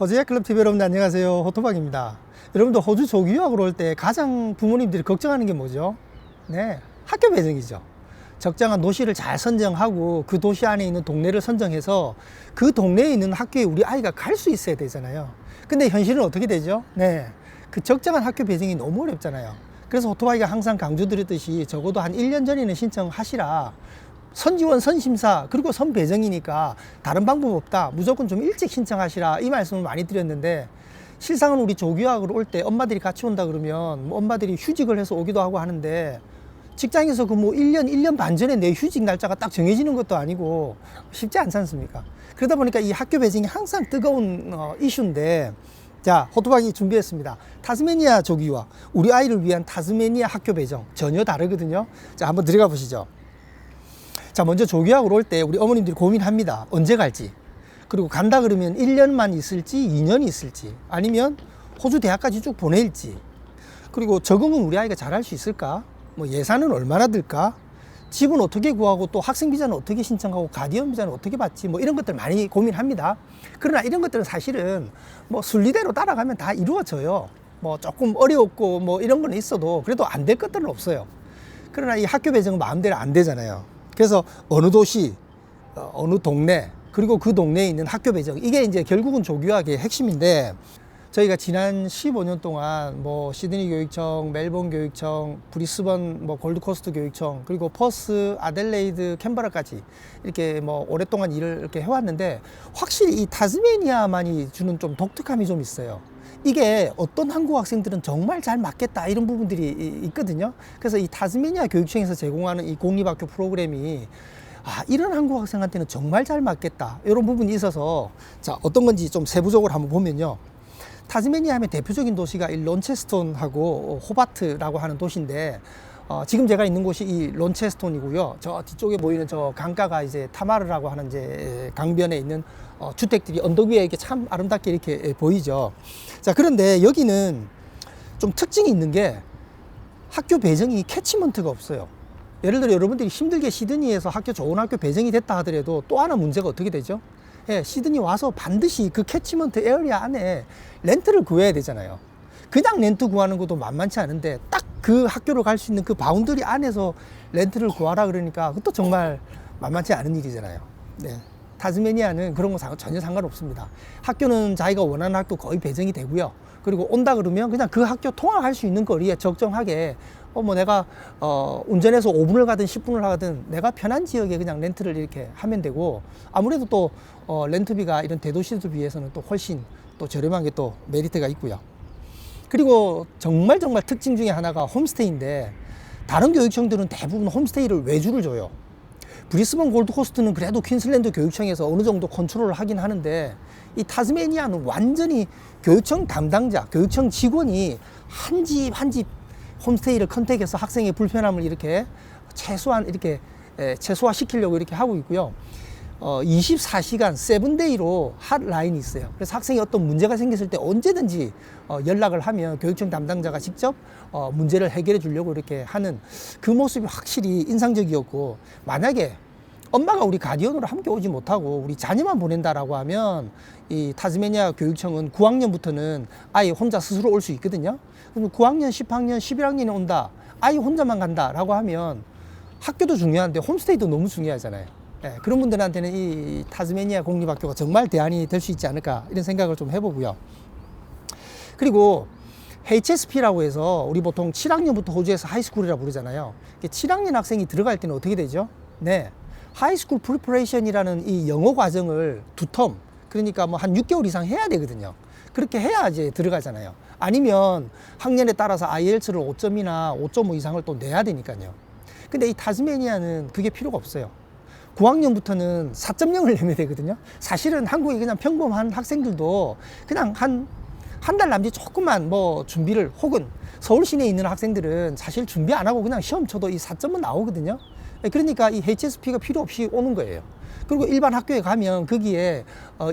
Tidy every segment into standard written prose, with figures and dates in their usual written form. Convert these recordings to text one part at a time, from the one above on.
호주야클럽 TV 여러분들 안녕하세요. 호토박입니다. 여러분들 호주 조기 유학을 올 때 가장 부모님들이 걱정하는 게 뭐죠? 네, 학교 배정이죠. 적정한 도시를 잘 선정하고 그 도시 안에 있는 동네를 선정해서 그 동네에 있는 학교에 우리 아이가 갈 수 있어야 되잖아요. 근데 현실은 어떻게 되죠? 네, 그 적정한 학교 배정이 너무 어렵잖아요. 그래서 호토박이가 항상 강조드렸듯이 적어도 한 1년 전에는 신청하시라. 선지원, 선심사, 그리고 선배정이니까 다른 방법 없다. 무조건 좀 일찍 신청하시라. 이 말씀을 많이 드렸는데, 실상은 우리 조교학을 올 때 엄마들이 같이 온다 그러면 뭐 엄마들이 휴직을 해서 오기도 하고 하는데, 직장에서 그 뭐 1년 반 전에 내 휴직 날짜가 딱 정해지는 것도 아니고 쉽지 않지 않습니까? 그러다 보니까 이 학교 배정이 항상 뜨거운 이슈인데, 자, 호토박이 준비했습니다. 타스메니아 조기유학, 우리 아이를 위한 타스메니아 학교 배정 전혀 다르거든요. 자, 한번 들어가 보시죠. 자, 먼저 조기학으로 올 때 우리 어머님들이 고민합니다. 언제 갈지. 그리고 간다 그러면 1년만 있을지 2년이 있을지, 아니면 호주 대학까지 쭉 보낼지, 그리고 적응은 우리 아이가 잘할 수 있을까, 뭐 예산은 얼마나 들까, 집은 어떻게 구하고 또 학생 비자는 어떻게 신청하고 가디언 비자는 어떻게 받지, 뭐 이런 것들 많이 고민합니다. 그러나 이런 것들은 사실은 뭐 순리대로 따라가면 다 이루어져요. 뭐 조금 어려웠고 뭐 이런 건 있어도 그래도 안 될 것들은 없어요. 그러나 이 학교 배정은 마음대로 안 되잖아요. 그래서 어느 도시, 어느 동네, 그리고 그 동네에 있는 학교 배정, 이게 이제 결국은 조교학의 핵심인데, 저희가 지난 15년 동안 뭐 시드니 교육청, 멜번 교육청, 브리스번 뭐 골드코스트 교육청, 그리고 퍼스, 아델레이드, 캔버라까지 이렇게 뭐 오랫동안 일을 이렇게 해왔는데, 확실히 이 타스메니아만이 주는 좀 독특함이 좀 있어요. 이게 어떤 한국 학생들은 정말 잘 맞겠다 이런 부분들이 있거든요. 그래서 이 타스메니아 교육청에서 제공하는 이 공립학교 프로그램이 이런 한국 학생한테는 정말 잘 맞겠다 이런 부분이 있어서, 자, 어떤 건지 좀 세부적으로 한번 보면요. 타스메니아 하면 대표적인 도시가 이 론체스톤하고 호바트라고 하는 도시인데, 지금 제가 있는 곳이 이 론체스톤이고요. 저 뒤쪽에 보이는 저 강가가 이제 타마르라고 하는 이제 강변에 있는 주택들이 언덕 위에 이렇게 참 아름답게 이렇게 보이죠. 자, 그런데 여기는 좀 특징이 있는 게 학교 배정이 캐치먼트가 없어요. 예를 들어 여러분들이 힘들게 시드니에서 좋은 학교 배정이 됐다 하더라도 또 하나 문제가 어떻게 되죠? 예, 시드니 와서 반드시 그 캐치먼트 에어리아 안에 렌트를 구해야 되잖아요. 그냥 렌트 구하는 것도 만만치 않은데 딱 그 학교를 갈 수 있는 그 바운더리 안에서 렌트를 구하라 그러니까 그것도 정말 만만치 않은 일이잖아요. 네. 타스메니아는 그런 거 전혀 상관없습니다. 학교는 자기가 원하는 학교 거의 배정이 되고요. 그리고 온다 그러면 그냥 그 학교 통학할 수 있는 거리에 적정하게 뭐 내가 운전해서 5분을 가든 10분을 가든 내가 편한 지역에 그냥 렌트를 이렇게 하면 되고, 아무래도 또 렌트비가 이런 대도시들 비해서는 또 훨씬 또 저렴한 게 또 메리트가 있고요. 그리고 정말 특징 중에 하나가 홈스테이인데, 다른 교육청들은 대부분 홈스테이를 외주를 줘요. 브리스번 골드코스트는 그래도 퀸슬랜드 교육청에서 어느 정도 컨트롤을 하긴 하는데, 이 타스메니아는 완전히 교육청 담당자, 교육청 직원이 한 집 홈스테이를 컨택해서 학생의 불편함을 이렇게 최소화 시키려고 이렇게 하고 있고요. 24시간 7데이로 핫라인이 있어요. 그래서 학생이 어떤 문제가 생겼을 때 언제든지 연락을 하면 교육청 담당자가 직접 문제를 해결해 주려고 이렇게 하는 그 모습이 확실히 인상적이었고, 만약에 엄마가 우리 가디언으로 함께 오지 못하고 우리 자녀만 보낸다라고 하면 이 타스메니아 교육청은 9학년부터는 아이 혼자 스스로 올 수 있거든요. 그럼 9학년, 10학년, 11학년에 온다, 아이 혼자만 간다라고 하면 학교도 중요한데 홈스테이도 너무 중요하잖아요. 네, 그런 분들한테는 이 타스메니아 공립학교가 정말 대안이 될 수 있지 않을까 이런 생각을 좀 해보고요. 그리고 HSP라고 해서 우리 보통 7학년부터 호주에서 하이스쿨이라고 부르잖아요. 7학년 학생이 들어갈 때는 어떻게 되죠? 네, 하이스쿨 프리퍼레이션이라는 이 영어 과정을 2텀, 그러니까 뭐 한 6개월 이상 해야 되거든요. 그렇게 해야 이제 들어가잖아요. 아니면 학년에 따라서 IELTS를 5점이나 5.5 이상을 또 내야 되니까요. 근데 이 타스메니아는 그게 필요가 없어요. 9학년부터는 4.0을 내면 되거든요. 사실은 한국에 그냥 평범한 학생들도 그냥 한 달 남짓 조금만 뭐 준비를, 혹은 서울 시내에 있는 학생들은 사실 준비 안 하고 그냥 시험 쳐도 이 4점은 나오거든요. 그러니까 이 HSP가 필요 없이 오는 거예요. 그리고 일반 학교에 가면 거기에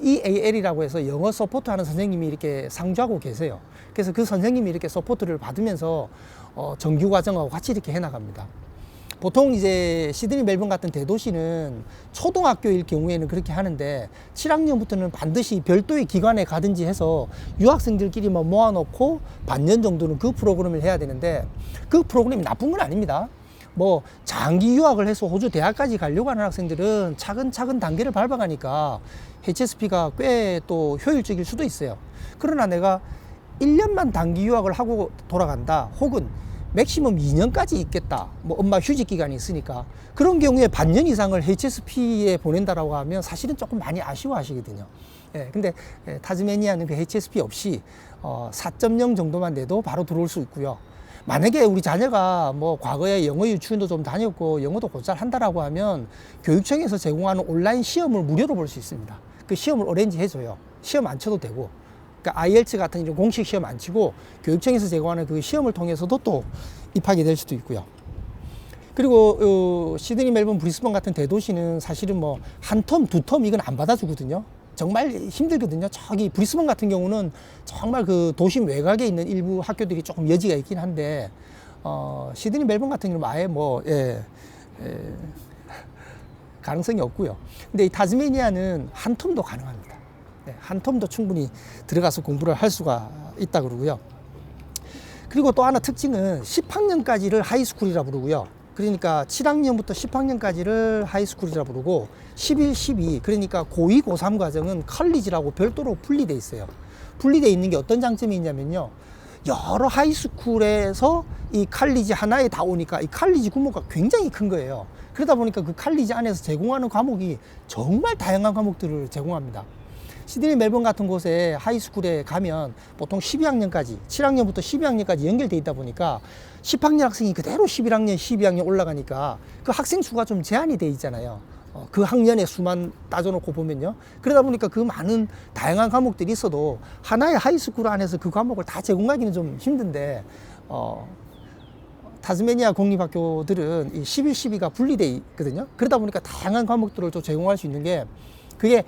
EAL이라고 해서 영어 서포트하는 선생님이 이렇게 상주하고 계세요. 그래서 그 선생님이 이렇게 서포트를 받으면서 정규 과정하고 같이 이렇게 해나갑니다. 보통 이제 시드니 멜번 같은 대도시는 초등학교일 경우에는 그렇게 하는데 7학년부터는 반드시 별도의 기관에 가든지 해서 유학생들끼리만 모아놓고 반년 정도는 그 프로그램을 해야 되는데 그 프로그램이 나쁜 건 아닙니다. 뭐 장기 유학을 해서 호주 대학까지 가려고 하는 학생들은 차근차근 단계를 밟아가니까 HSP가 꽤 또 효율적일 수도 있어요. 그러나 내가 1년만 단기 유학을 하고 돌아간다, 혹은 맥시멈 2년까지 있겠다, 뭐 엄마 휴직 기간이 있으니까, 그런 경우에 반년 이상을 HSP에 보낸다라고 하면 사실은 조금 많이 아쉬워하시거든요. 근데 타즈메니아는 그 HSP 없이 4.0 정도만 내도 바로 들어올 수 있고요. 만약에 우리 자녀가 뭐 과거에 영어 유치원도 좀 다녔고 영어도 곧잘 한다라고 하면 교육청에서 제공하는 온라인 시험을 무료로 볼 수 있습니다. 그 시험을 어레인지 해줘요. 시험 안 쳐도 되고. 그러니까 IELTS 같은 이런 공식 시험 안 치고 교육청에서 제공하는 그 시험을 통해서도 또 입학이 될 수도 있고요. 그리고 시드니, 멜번, 브리스번 같은 대도시는 사실은 뭐 한 텀, 두 텀 이건 안 받아주거든요. 정말 힘들거든요. 저기 브리스번 같은 경우는 정말 그 도심 외곽에 있는 일부 학교들이 조금 여지가 있긴 한데, 시드니, 멜번 같은 경우는 아예 뭐 가능성이 없고요. 근데 이 타즈메니아는 한 텀도 가능합니다. 한 텀도 충분히 들어가서 공부를 할 수가 있다 그러고요. 그리고 또 하나 특징은 10학년까지를 하이스쿨이라 부르고요. 그러니까 7학년부터 10학년까지를 하이스쿨이라 부르고 11, 12, 그러니까 고2, 고3 과정은 컬리지라고 별도로 분리돼 있어요. 분리돼 있는 게 어떤 장점이 있냐면요, 여러 하이스쿨에서 이 칼리지 하나에 다 오니까 이 칼리지 규모가 굉장히 큰 거예요. 그러다 보니까 그 칼리지 안에서 제공하는 과목이 정말 다양한 과목들을 제공합니다. 시드니, 멜번 같은 곳에 하이스쿨에 가면 보통 12학년까지, 7학년부터 12학년까지 연결돼 있다 보니까 10학년 학생이 그대로 11학년, 12학년 올라가니까 그 학생 수가 좀 제한이 돼 있잖아요. 그 학년의 수만 따져놓고 보면요. 그러다 보니까 그 많은 다양한 과목들이 있어도 하나의 하이스쿨 안에서 그 과목을 다 제공하기는 좀 힘든데, 타즈메니아 공립학교들은 이 11, 12가 분리돼 있거든요. 그러다 보니까 다양한 과목들을 또 제공할 수 있는 게, 그게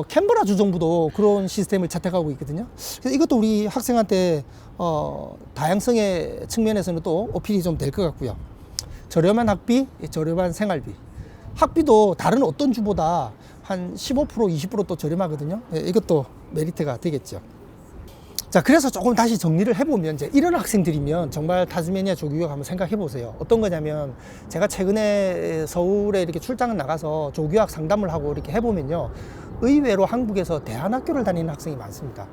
캔버라 주정부도 그런 시스템을 채택하고 있거든요. 그래서 이것도 우리 학생한테 다양성의 측면에서는 또 어필이 좀 될 것 같고요. 저렴한 학비, 저렴한 생활비. 학비도 다른 어떤 주보다 한 15%, 20% 또 저렴하거든요. 이것도 메리트가 되겠죠. 자, 그래서 조금 다시 정리를 해보면, 이제 이런 학생들이면 정말 타즈메니아 조교육 한번 생각해 보세요. 어떤 거냐면, 제가 최근에 서울에 이렇게 출장을 나가서 조교학 상담을 하고 이렇게 해보면요, 의외로 한국에서 대안학교를 다니는 학생이 많습니다.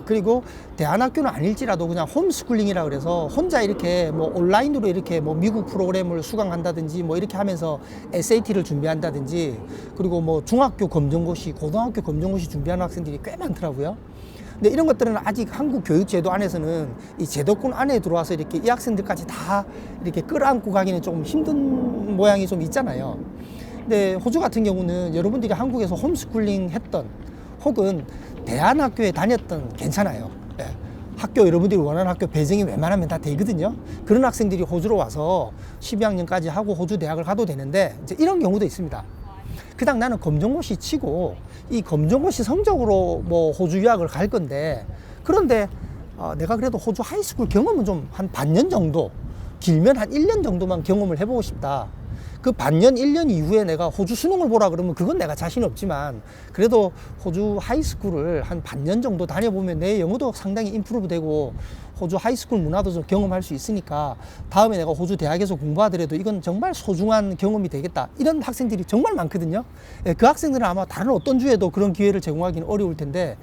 그리고 대안학교는 아닐지라도 그냥 홈스쿨링이라 그래서 혼자 이렇게 뭐 온라인으로 이렇게 뭐 미국 프로그램을 수강한다든지 뭐 이렇게 하면서 SAT를 준비한다든지, 그리고 뭐 중학교 검정고시, 고등학교 검정고시 준비하는 학생들이 꽤 많더라고요. 근데 이런 것들은 아직 한국 교육제도 안에서는 이 제도권 안에 들어와서 이렇게 이 학생들까지 다 이렇게 끌어안고 가기는 조금 힘든 모양이 좀 있잖아요. 근데 호주 같은 경우는 여러분들이 한국에서 홈스쿨링 했던, 혹은 대안학교에 다녔던 괜찮아요. 학교, 여러분들이 원하는 학교 배정이 웬만하면 다 되거든요. 그런 학생들이 호주로 와서 12학년까지 하고 호주 대학을 가도 되는데, 이제 이런 경우도 있습니다. 그냥 나는 검정고시 치고 이 검정고시 성적으로 뭐 호주 유학을 갈 건데, 그런데 내가 그래도 호주 하이스쿨 경험은 좀 한 반년 정도, 길면 한 1년 정도만 경험을 해보고 싶다. 그 반년, 1년 이후에 내가 호주 수능을 보라 그러면 그건 내가 자신 없지만, 그래도 호주 하이스쿨을 한 반년 정도 다녀보면 내 영어도 상당히 임프루브 되고 호주 하이스쿨 문화도 좀 경험할 수 있으니까 다음에 내가 호주 대학에서 공부하더라도 이건 정말 소중한 경험이 되겠다. 이런 학생들이 정말 많거든요. 그 학생들은 아마 다른 어떤 주에도 그런 기회를 제공하기는 어려울 텐데,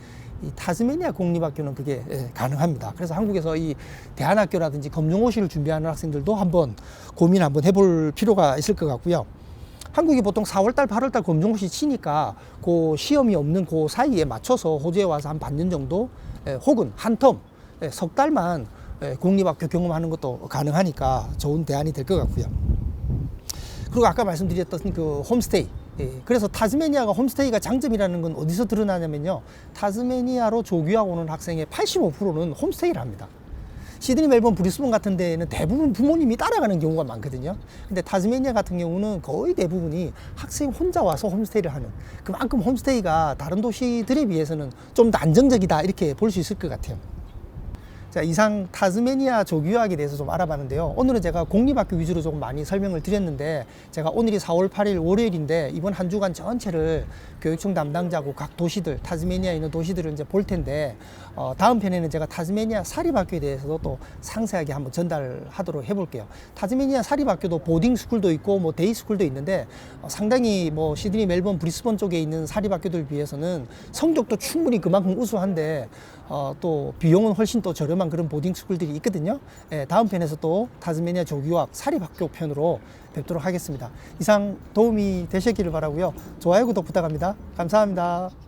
이 타즈메니아 공립학교는 그게 가능합니다. 그래서 한국에서 이 대안학교라든지 검정고시를 준비하는 학생들도 한번 고민 한번 해볼 필요가 있을 것 같고요. 한국이 보통 4월달, 8월달 검정고시 치니까 그 시험이 없는 그 사이에 맞춰서 호주에 와서 한 반년 정도, 혹은 한 텀, 석 달만 공립학교 경험하는 것도 가능하니까 좋은 대안이 될 것 같고요. 그리고 아까 말씀드렸던 그 홈스테이. 그래서 타즈메니아가 홈스테이가 장점이라는 건 어디서 드러나냐면요, 타즈메니아로 조교하고 오는 학생의 85%는 홈스테이를 합니다. 시드니, 멜번, 브리스번 같은 데에는 대부분 부모님이 따라가는 경우가 많거든요. 근데 타즈메니아 같은 경우는 거의 대부분이 학생 혼자 와서 홈스테이를 하는, 그만큼 홈스테이가 다른 도시들에 비해서는 좀 더 안정적이다, 이렇게 볼 수 있을 것 같아요. 자, 이상 타즈메니아 조기유학에 대해서 좀 알아봤는데요. 오늘은 제가 공립학교 위주로 조금 많이 설명을 드렸는데, 제가 오늘이 4월 8일 월요일인데 이번 한 주간 전체를 교육청 담당자고 각 도시들, 타즈메니아에 있는 도시들을 이제 볼 텐데, 다음 편에는 제가 타즈메니아 사립학교에 대해서도 또 상세하게 한번 전달하도록 해볼게요. 타즈메니아 사립학교도 보딩스쿨도 있고 뭐 데이스쿨도 있는데, 상당히 뭐 시드니, 멜번, 브리스번 쪽에 있는 사립학교들 비해서는 성적도 충분히 그만큼 우수한데, 또 비용은 훨씬 또 저렴한 그런 보딩스쿨들이 있거든요. 예, 다음 편에서 또 타즈메니아 조기유학 사립학교 편으로 뵙도록 하겠습니다. 이상 도움이 되셨기를 바라고요. 좋아요, 구독 부탁합니다. 감사합니다.